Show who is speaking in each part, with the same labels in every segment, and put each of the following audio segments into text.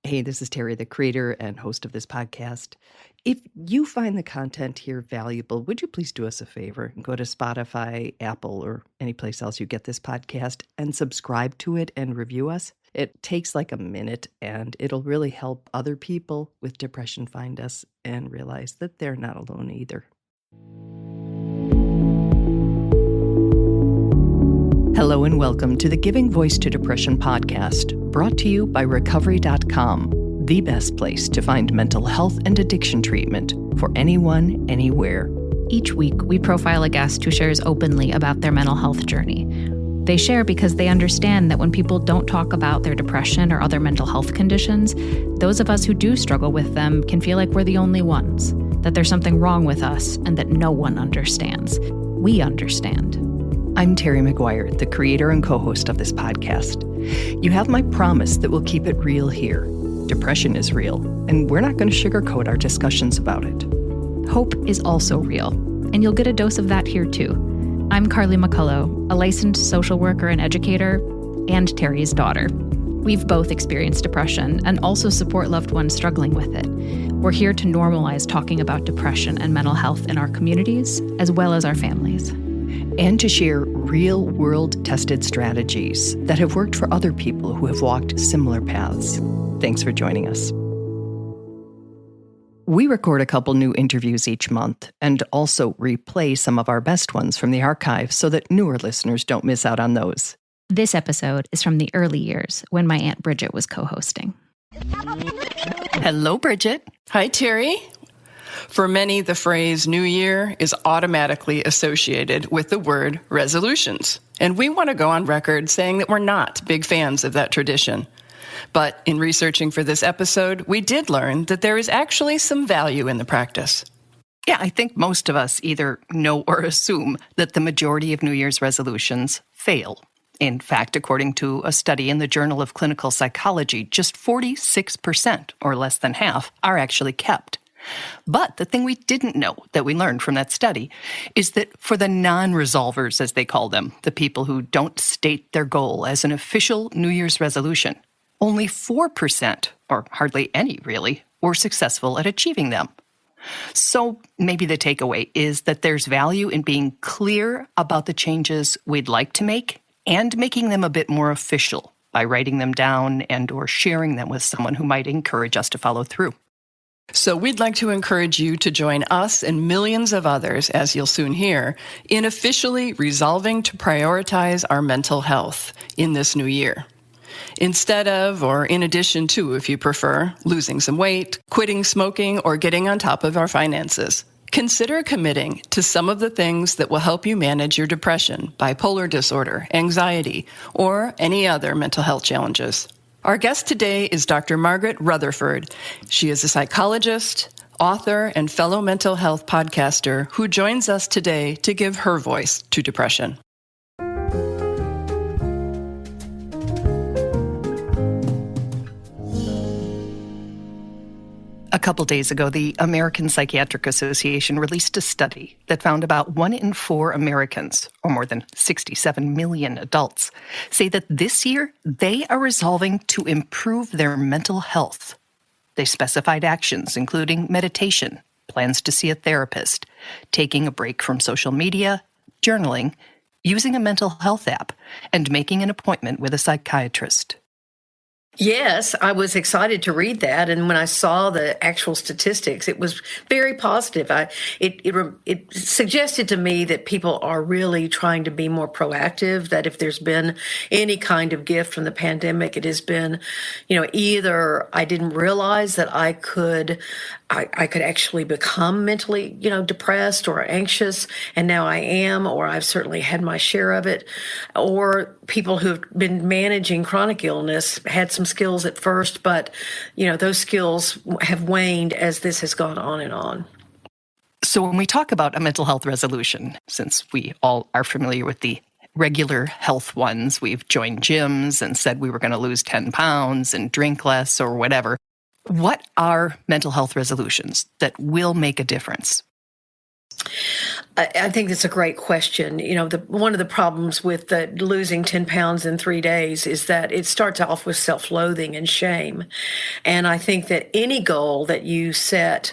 Speaker 1: Hey, this is Terry, the creator and host of this podcast. If you find the content here valuable, would you please do us a favor and go to Spotify, Apple, or any place else you get this podcast and subscribe to it and review us? It takes like a minute and it'll really help other people with depression find us and realize that they're not alone either. Hello and welcome to the Giving Voice to Depression podcast, brought to you by Recovery.com, the best place to find mental health and addiction treatment for anyone, anywhere.
Speaker 2: Each week, we profile a guest who shares openly about their mental health journey. They share because they understand that when people don't talk about their depression or other mental health conditions, those of us who do struggle with them can feel like we're the only ones, that there's something wrong with us and that no one understands. We understand.
Speaker 1: I'm Terry McGuire, the creator and co-host of this podcast. You have my promise that we'll keep it real here. Depression is real, and we're not going to sugarcoat our discussions about it.
Speaker 2: Hope is also real, and you'll get a dose of that here too. I'm Carly McCullough, a licensed social worker and educator, and Terry's daughter. We've both experienced depression and also support loved ones struggling with it. We're here to normalize talking about depression and mental health in our communities, as well as our families.
Speaker 1: And to share real-world tested strategies that have worked for other people who have walked similar paths. Thanks for joining us. We record a couple new interviews each month and also replay some of our best ones from the archive so that newer listeners don't miss out on those.
Speaker 2: This episode is from the early years when my Aunt Bridget was co-hosting.
Speaker 1: Hello, Bridget.
Speaker 3: Hi, Terry. For many, the phrase New Year is automatically associated with the word resolutions. And we want to go on record saying that we're not big fans of that tradition. But in researching for this episode, we did learn that there is actually some value in the practice.
Speaker 1: Yeah, I think most of us either know or assume that the majority of New Year's resolutions fail. In fact, according to a study in the Journal of Clinical Psychology, just 46%, or less than half, are actually kept. But the thing we didn't know that we learned from that study is that for the non-resolvers, as they call them, the people who don't state their goal as an official New Year's resolution, only 4%, or hardly any really, were successful at achieving them. So maybe the takeaway is that there's value in being clear about the changes we'd like to make and making them a bit more official by writing them down and or sharing them with someone who might encourage us to follow through.
Speaker 3: So we'd like to encourage you to join us and millions of others, as you'll soon hear, in officially resolving to prioritize our mental health in this new year. Instead of, or in addition to, if you prefer, losing some weight, quitting smoking, or getting on top of our finances, consider committing to some of the things that will help you manage your depression, bipolar disorder, anxiety, or any other mental health challenges. Our guest today is Dr. Margaret Rutherford. She is a psychologist, author, and fellow mental health podcaster who joins us today to give her voice to depression.
Speaker 1: A couple days ago, the American Psychiatric Association released a study that found about 1 in 4 Americans, or more than 67 million adults, say that this year they are resolving to improve their mental health. They specified actions including meditation, plans to see a therapist, taking a break from social media, journaling, using a mental health app, and making an appointment with a psychiatrist.
Speaker 4: Yes, I was excited to read that, and when I saw the actual statistics, it was very positive. It suggested to me that people are really trying to be more proactive, that if there's been any kind of gift from the pandemic, it has been, either I didn't realize that I could actually become mentally, depressed or anxious, and now I am, or I've certainly had my share of it, or people who've been managing chronic illness had some skills at first, but, those skills have waned as this has gone on and on.
Speaker 1: So when we talk about a mental health resolution, since we all are familiar with the regular health ones, we've joined gyms and said we were going to lose 10 pounds and drink less or whatever. What are mental health resolutions that will make a difference?
Speaker 4: I think that's a great question. One of the problems with the losing 10 pounds in 3 days is that it starts off with self-loathing and shame. And I think that any goal that you set,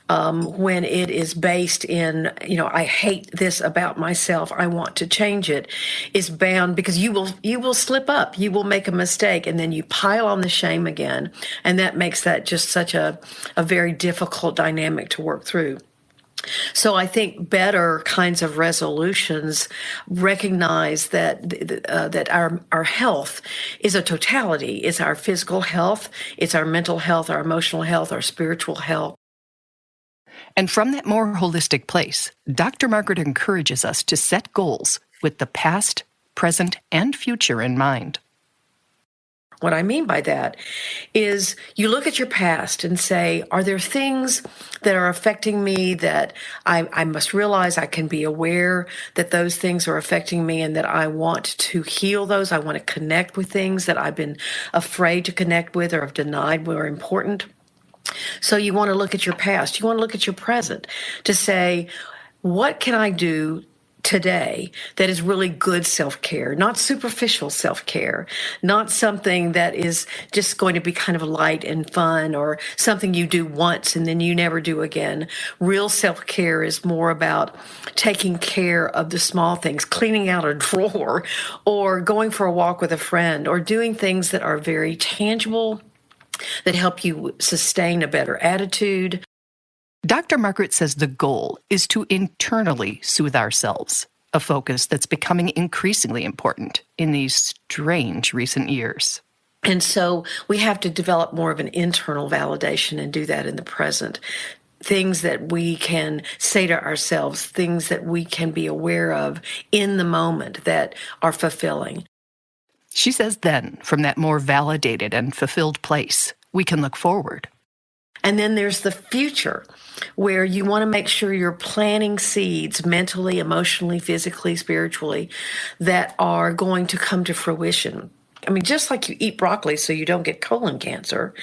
Speaker 4: when it is based in, I hate this about myself, I want to change it, is bound, because you will slip up, you will make a mistake, and then you pile on the shame again. And that makes that just such a very difficult dynamic to work through. So I think better kinds of resolutions recognize that our health is a totality. It's our physical health, it's our mental health, our emotional health, our spiritual health.
Speaker 1: And from that more holistic place, Dr. Margaret encourages us to set goals with the past, present, and future in mind.
Speaker 4: What I mean by that is you look at your past and say, are there things that are affecting me that I must realize? I can be aware that those things are affecting me and that I want to heal those. I want to connect with things that I've been afraid to connect with or have denied were important. So you want to look at your past. You want to look at your present to say, what can I do today that is really good self-care, not superficial self-care, not something that is just going to be kind of light and fun or something you do once and then you never do again. Real self-care is more about taking care of the small things, cleaning out a drawer or going for a walk with a friend or doing things that are very tangible, that help you sustain a better attitude.
Speaker 1: Dr. Margaret says the goal is to internally soothe ourselves, a focus that's becoming increasingly important in these strange recent years.
Speaker 4: And so we have to develop more of an internal validation and do that in the present. Things that we can say to ourselves, things that we can be aware of in the moment that are fulfilling.
Speaker 1: She says then, from that more validated and fulfilled place, we can look forward.
Speaker 4: And then there's the future, where you want to make sure you're planting seeds mentally, emotionally, physically, spiritually, that are going to come to fruition. I mean, just like you eat broccoli so you don't get colon cancer,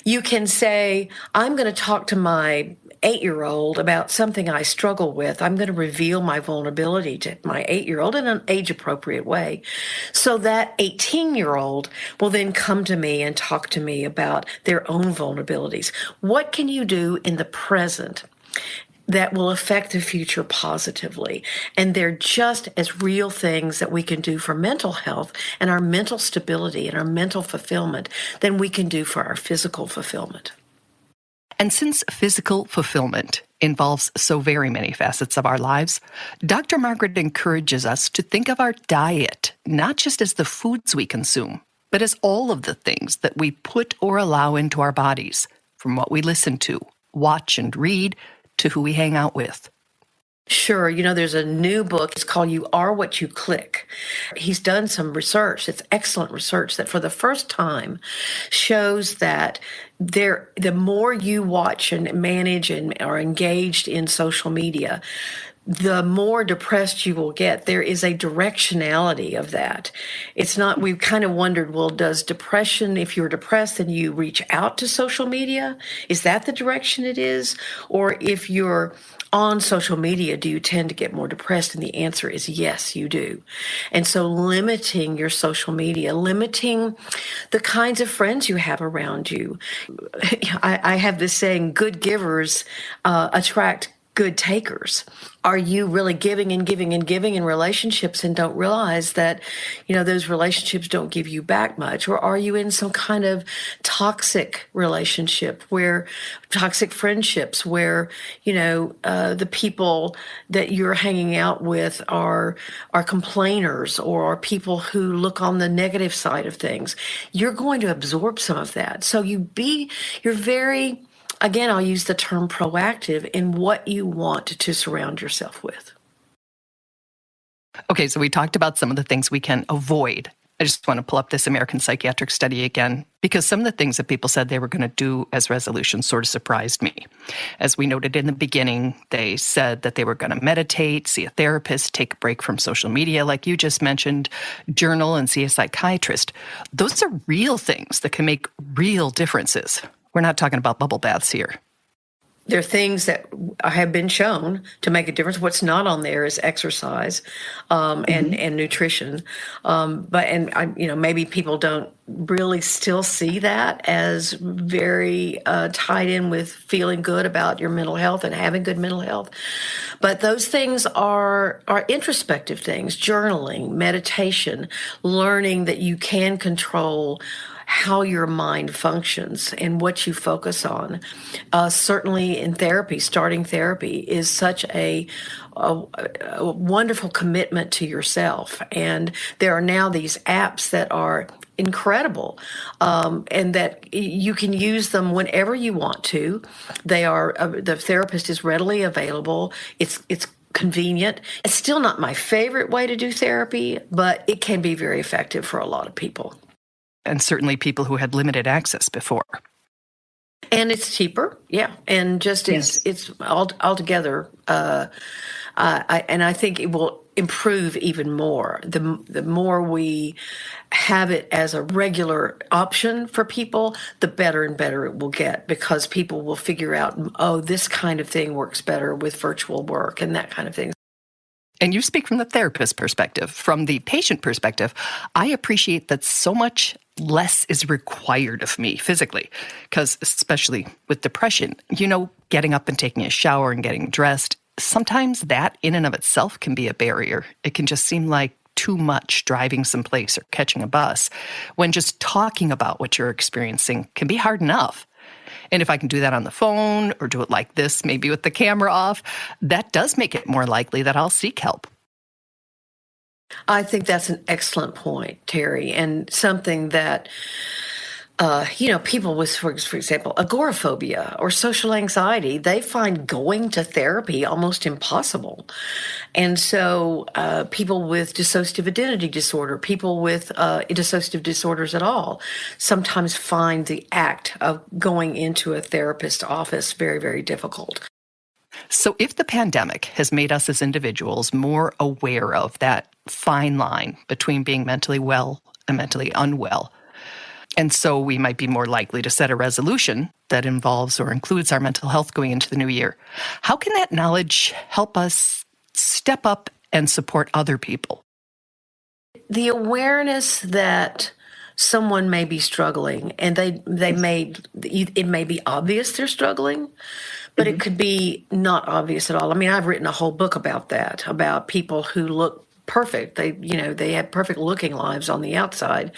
Speaker 4: you can say, I'm going to talk to my 8-year-old about something I struggle with. I'm going to reveal my vulnerability to my 8-year-old in an age-appropriate way. So that 18-year-old will then come to me and talk to me about their own vulnerabilities. What can you do in the present that will affect the future positively? And they're just as real things that we can do for mental health and our mental stability and our mental fulfillment than we can do for our physical fulfillment.
Speaker 1: And since physical fulfillment involves so very many facets of our lives, Dr. Margaret encourages us to think of our diet not just as the foods we consume, but as all of the things that we put or allow into our bodies, from what we listen to, watch, and read, to who we hang out with.
Speaker 4: Sure. There's a new book. It's called You Are What You Click. He's done some research. It's excellent research that for the first time shows that the more you watch and manage and are engaged in social media, the more depressed you will get. There is a directionality of that. It's not, we've kind of wondered, well, does depression, if you're depressed, then you reach out to social media? Is that the direction it is? Or if you're on social media, do you tend to get more depressed? And the answer is yes, you do. And so limiting your social media, limiting the kinds of friends you have around you. I have this saying, good givers attract good takers. Are you really giving and giving and giving in relationships and don't realize that, those relationships don't give you back much? Or are you in some kind of toxic relationship toxic friendships where, the people that you're hanging out with are complainers or are people who look on the negative side of things? You're going to absorb some of that. So you're very, again, I'll use the term proactive in what you want to surround yourself with.
Speaker 1: Okay, so we talked about some of the things we can avoid. I just want to pull up this American Psychiatric Study again, because some of the things that people said they were going to do as resolutions sort of surprised me. As we noted in the beginning, they said that they were going to meditate, see a therapist, take a break from social media, like you just mentioned, journal, and see a psychiatrist. Those are real things that can make real differences. We're not talking about bubble baths here.
Speaker 4: There are things that have been shown to make a difference. What's not on there is exercise and nutrition. Maybe people don't really still see that as very tied in with feeling good about your mental health and having good mental health. But those things are introspective things: journaling, meditation, learning that you can control how your mind functions and what you focus on. Certainly in therapy, starting therapy is such a wonderful commitment to yourself. And there are now these apps that are incredible, and that you can use them whenever you want to. They are the therapist is readily available. It's convenient. It's still not my favorite way to do therapy, but it can be very effective for a lot of people.
Speaker 1: And certainly people who had limited access before.
Speaker 4: And it's cheaper, yeah. And just it's altogether. I think it will improve even more. The more we have it as a regular option for people, the better and better it will get, because people will figure out, oh, this kind of thing works better with virtual work and that kind of thing.
Speaker 1: And you speak from the therapist perspective. From the patient perspective, I appreciate that so much less is required of me physically, because especially with depression, getting up and taking a shower and getting dressed, sometimes that in and of itself can be a barrier. It can just seem like too much driving someplace or catching a bus, when just talking about what you're experiencing can be hard enough. And if I can do that on the phone or do it like this, maybe with the camera off, that does make it more likely that I'll seek help.
Speaker 4: I think that's an excellent point, Terry, and something that, people with, for example, agoraphobia or social anxiety, they find going to therapy almost impossible. And so people with dissociative identity disorder, people with dissociative disorders at all, sometimes find the act of going into a therapist's office very, very difficult.
Speaker 1: So if the pandemic has made us as individuals more aware of that fine line between being mentally well and mentally unwell, and so we might be more likely to set a resolution that involves or includes our mental health going into the new year, how can that knowledge help us step up and support other people?
Speaker 4: The awareness that someone may be struggling, and it may be obvious they're struggling, but it could be not obvious at all. I mean, I've written a whole book about that, about people who look perfect. They have perfect looking lives on the outside,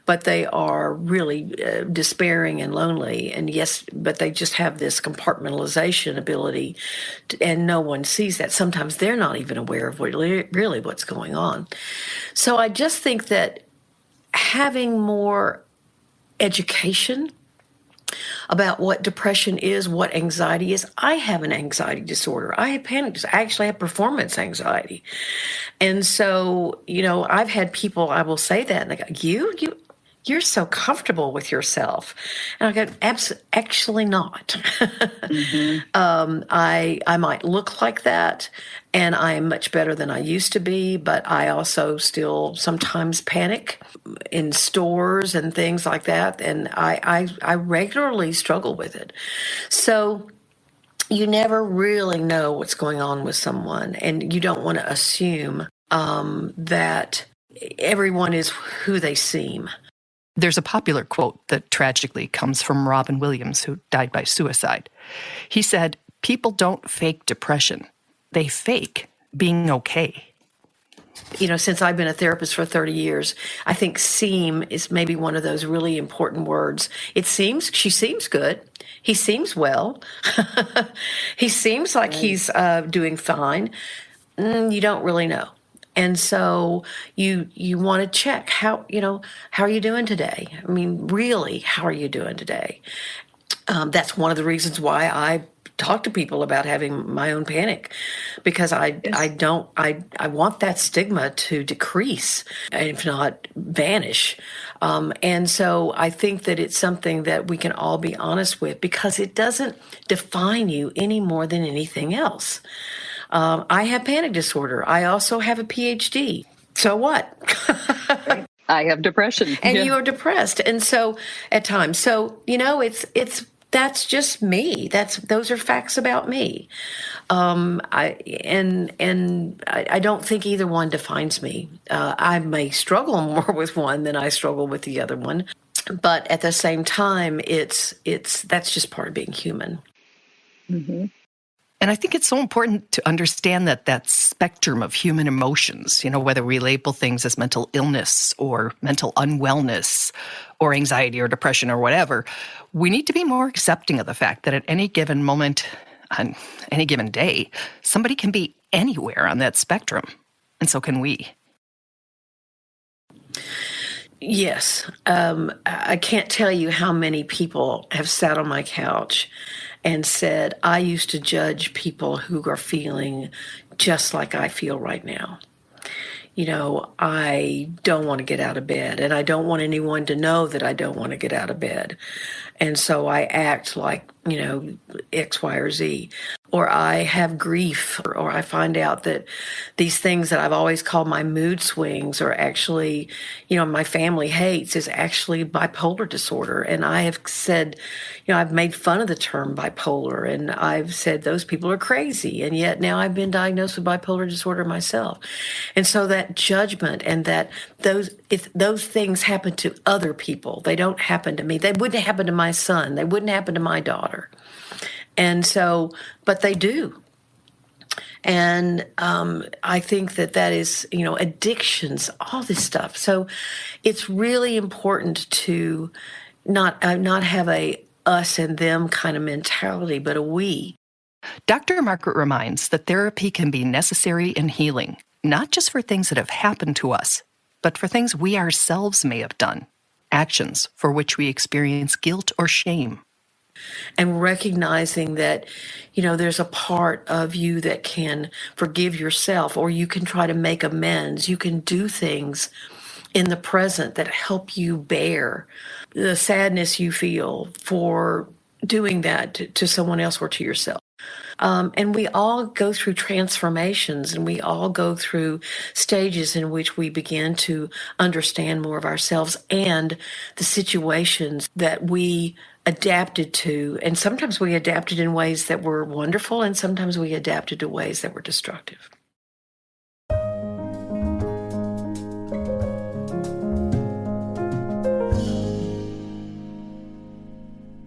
Speaker 4: but they are really despairing and lonely. And yes, but they just have this compartmentalization ability, and no one sees that. Sometimes they're not even aware of really what's going on. So I just think that having more education about what depression is, what anxiety is. I have an anxiety disorder. I have panic disorder. I actually have performance anxiety. And so, I've had people, I will say that, and they go, you're so comfortable with yourself. And I go, actually not. I might look like that, and I am much better than I used to be, but I also still sometimes panic in stores and things like that, and I regularly struggle with it. So you never really know what's going on with someone, and you don't want to assume that everyone is who they seem.
Speaker 1: There's a popular quote that tragically comes from Robin Williams, who died by suicide. He said, "People don't fake depression. They fake being okay."
Speaker 4: Since I've been a therapist for 30 years, I think seem is maybe one of those really important words. She seems good. He seems well. He seems like he's doing fine. You don't really know. And so you want to check how are you doing today? I mean, really, how are you doing today? That's one of the reasons why I talk to people about having my own panic, because I want that stigma to decrease, if not vanish. And so I think that it's something that we can all be honest with, because it doesn't define you any more than anything else. I have panic disorder. I also have a PhD. So what?
Speaker 5: I have depression.
Speaker 4: And you are depressed. And so at times, it's that's just me. Those are facts about me. I don't think either one defines me. I may struggle more with one than I struggle with the other one, but at the same time, that's just part of being human.
Speaker 1: Mm-hmm. And I think it's so important to understand that spectrum of human emotions, whether we label things as mental illness or mental unwellness or anxiety or depression or whatever, we need to be more accepting of the fact that at any given moment, on any given day, somebody can be anywhere on that spectrum. And so can we.
Speaker 4: Yes. I can't tell you how many people have sat on my couch and said, I used to judge people who are feeling just like I feel right now. I don't want to get out of bed, and I don't want anyone to know that I don't want to get out of bed. And so I act like, X, Y, or Z. Or I have grief, or I find out that these things that I've always called my mood swings are actually, my family hates, is actually bipolar disorder. And I have said, I've made fun of the term bipolar, and I've said those people are crazy. And yet now I've been diagnosed with bipolar disorder myself. And so that judgment and that if those things happen to other people, they don't happen to me. They wouldn't happen to my son. They wouldn't happen to my daughter. And so, but they do. And I think that is, addictions, all this stuff. So it's really important to not have a us and them kind of mentality, but a we.
Speaker 1: Dr. Margaret reminds that therapy can be necessary in healing, not just for things that have happened to us, but for things we ourselves may have done, actions for which we experience guilt or shame.
Speaker 4: And recognizing that, there's a part of you that can forgive yourself, or you can try to make amends. You can do things in the present that help you bear the sadness you feel for doing that to someone else or to yourself. And we all go through transformations, and we all go through stages in which we begin to understand more of ourselves and the situations that we adapted to. And sometimes we adapted in ways that were wonderful, and sometimes we adapted to ways that were destructive.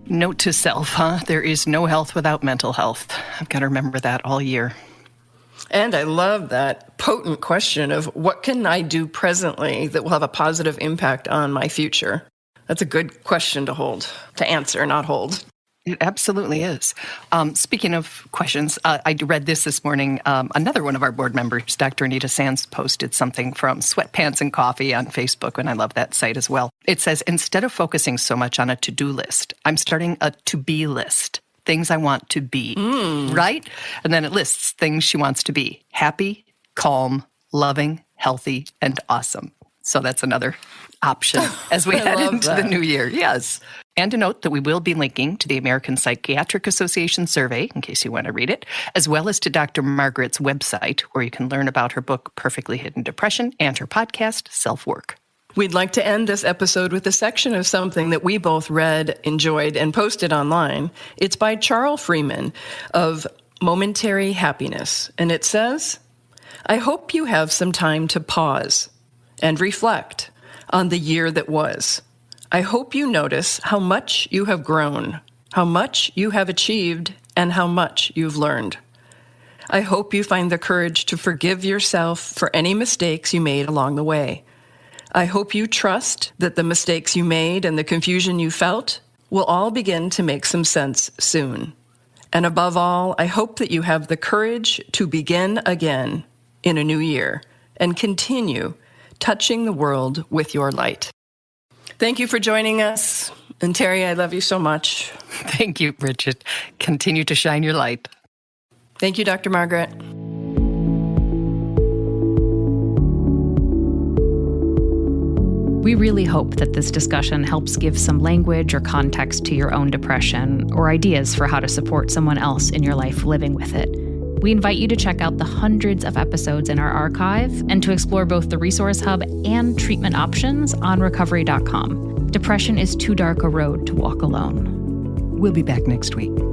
Speaker 1: Note to self, There is no health without mental health. I've got to remember that all year.
Speaker 3: And I love that potent question of what can I do presently that will have a positive impact on my future? That's a good question to answer, not hold.
Speaker 1: It absolutely is. Speaking of questions, I read this morning. Another one of our board members, Dr. Anita Sands, posted something from Sweatpants and Coffee on Facebook, and I love that site as well. It says, instead of focusing so much on a to-do list, I'm starting a to-be list, things I want to be, right? And then it lists things she wants to be: happy, calm, loving, healthy, and awesome. So that's another option as we head into the new year. Yes. And a note that we will be linking to the American Psychiatric Association survey, in case you want to read it, as well as to Dr. Margaret's website, where you can learn about her book, Perfectly Hidden Depression, and her podcast, Self-Work.
Speaker 3: We'd like to end this episode with a section of something that we both read, enjoyed, and posted online. It's by Charles Freeman of Momentary Happiness. And it says, I hope you have some time to pause and reflect on the year that was. I hope you notice how much you have grown, how much you have achieved, and how much you've learned. I hope you find the courage to forgive yourself for any mistakes you made along the way. I hope you trust that the mistakes you made and the confusion you felt will all begin to make some sense soon. And above all, I hope that you have the courage to begin again in a new year and continue touching the world with your light. Thank you for joining us. And Terry, I love you so much.
Speaker 1: Thank you, Bridget. Continue to shine your light.
Speaker 3: Thank you, Dr. Margaret.
Speaker 2: We really hope that this discussion helps give some language or context to your own depression, or ideas for how to support someone else in your life living with it. We invite you to check out the hundreds of episodes in our archive and to explore both the Resource Hub and treatment options on recovery.com. Depression is too dark a road to walk alone.
Speaker 1: We'll be back next week.